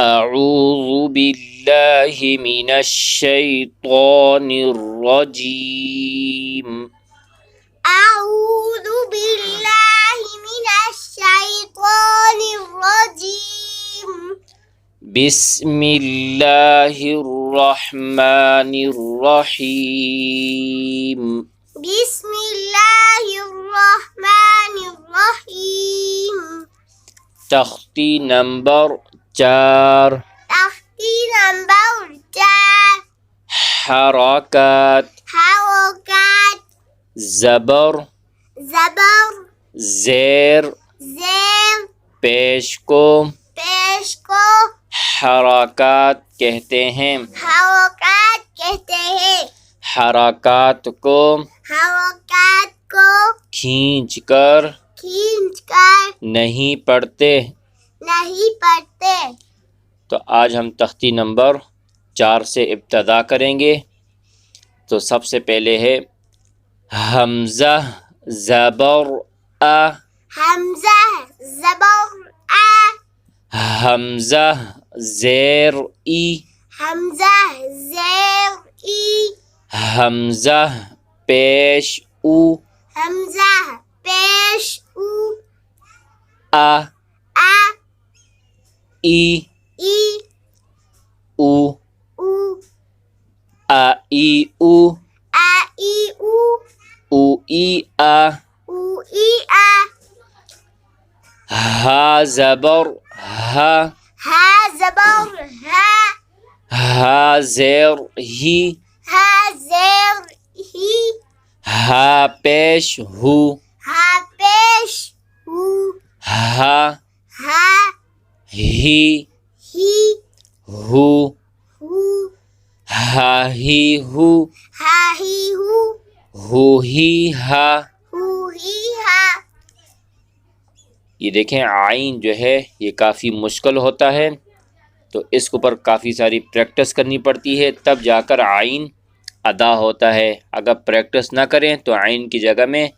أعوذ بالله من الشيطان الرجيم. أعوذ بالله من الشيطان الرجيم. بسم الله الرحمن الرحيم. بسم الله الرحمن الرحيم. تختی نمبر 4. تختی نمبر 4. حرکات. حرکات. زبر، زبر. زیر، زیر. پیش کو پیش کو حرکات کہتے ہیں. حرکات کہتے ہیں. حرکات کو حرکات کو کھینچ کر کھینچ کر نہیں پڑھتے. نہیں پڑھتے. تو آج ہم تختی نمبر 4 سے ابتدا کریں گے. تو سب سے پہلے ہے حمزہ زبر آ. حمزہ زبر آ. حمزہ زیر ای. حمزہ زیر ای. حمزہ پیش او. حمزہ پیش او. آ آ. ای ای. او. او. آ ای او. آ ای او. او ای آ. او ای آ. ہا زبر ہا. ہا زبر ہا. ہا زیر ہی. ہا زیر ہی. ہا پیش ہو. ہا پیش ہو. ہا ہا ہی ہی. ہو. ہو. ہا ہی ہو. ہا ہی ہو. ہو ہی ہا. ہو ہی ہا. یہ دیکھیں آئین جو ہے یہ کافی مشکل ہوتا ہے، تو اس کے اوپر کافی ساری پریکٹس کرنی پڑتی ہے، تب جا کر آئین ادا ہوتا ہے. اگر پریکٹس نہ کریں تو آئین کی جگہ میں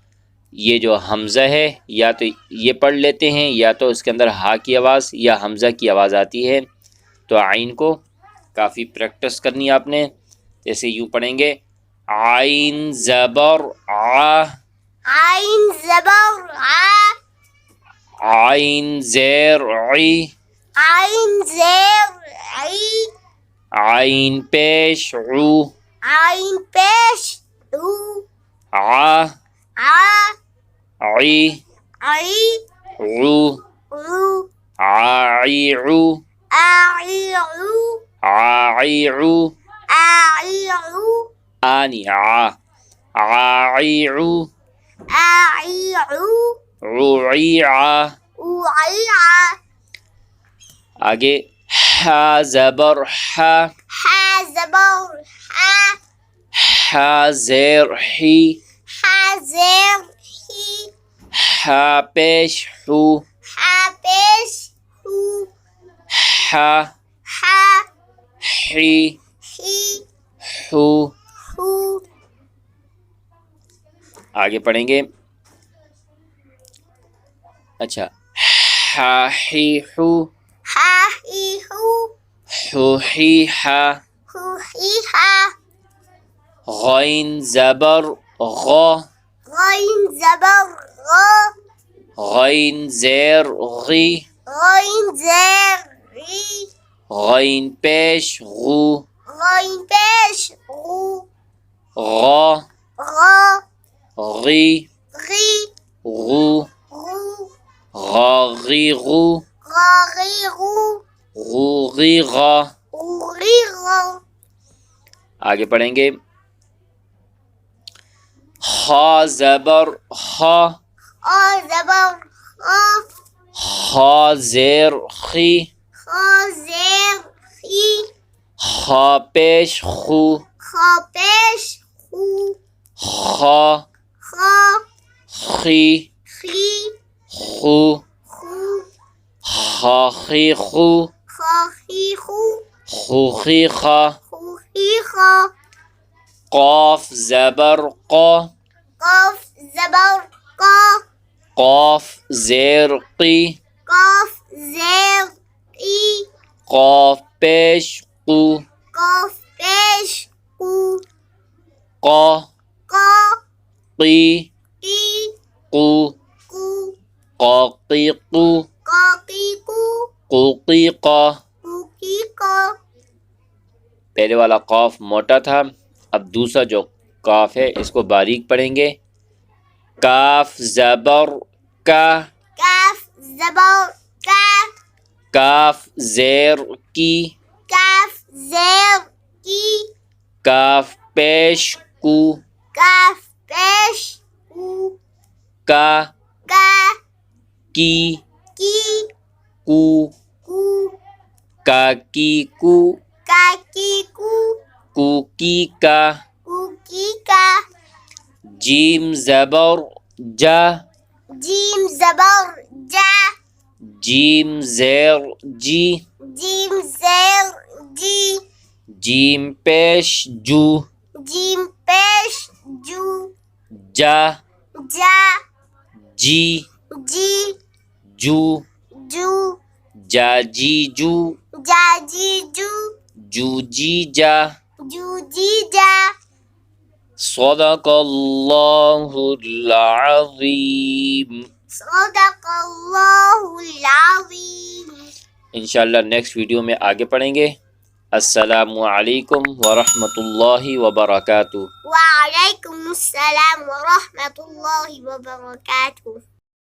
یہ جو حمزہ ہے یا تو یہ پڑھ لیتے ہیں یا تو اس کے اندر ہا کی آواز یا حمزہ کی آواز آتی ہے. تو آئین کو کافی پریکٹس کرنی آپ نے. جیسے یوں پڑھیں گے عین زبر آ. عین زبر آ. عین زیر عی. عین زیر عی. عین پیش عو. عین پیش عو. ع ع عی عی. عو. عو. عایعو. آعیعو. عایعو. آعیعو. آنی عایعو. آعیعو. عویعا. اوعیعا. آگے حا زبر حا. حا زبر حا. حا زیر حی. حا زیر حی. حا پیش حو. حا پیش حو. حا حا حی حی. حو. حو. آگے پڑھیں گے. اچھا حا حی حو. حا حی حو. حو حی حا. حو حی حا. غین زبر غا. غین زبر غا. غین زیر غی. غین زیر غی. غین پیش غو. غین پیش غو. غا غا غی غی. غو. غو. غا غی غو. غا غی غو. غو غی غا. غو غی غا. آگے پڑھیں گے خا زبر خا. خا زبر خا. خا زیر خی. خا زیر خی. خا پیش خو. خا پیش خو. خا خا خی خی. خو. خو. خا خی خو. خا خی خو. خو خی خا. خو خی خا. قاف زبر قا. قاف زبر قا. قاف زیر قی. قاف زیر قی. قاف پیش قو قاف پیش قو قا قا قی قی قو قو قاقی قو قاقی قو قوقی قا. قوقی قا. پہلے والا قاف موٹا تھا، اب دوسرا جو قاف ہے اس کو باریک پڑھیں گے. کاف زبر کا، کاف زبر کا. کاف زیر کی، کاف زیر کی. کاف پیش کو، کاف پیش کو. کا کا کی کی کو، کو. کاکی کو، کاکی کو. کوکی کا. کوکی کا. جیم زبر جا، جیم زبر جا. جیم زیر جی، جیم زیر جی. جیم پیش جو، جیم پیش جو. جا جا جی جی جو، جو. جا جی جو، جا جی جو. جو جی جا. جو جی جا. صدق اللہ العظیم. صدق اللہ العظیم. انشاءاللہ نیکسٹ ویڈیو میں آگے پڑھیں گے. السلام علیکم ورحمۃ اللہ وبرکاتہ. وعلیکم السلام ورحمۃ اللہ وبرکاتہ.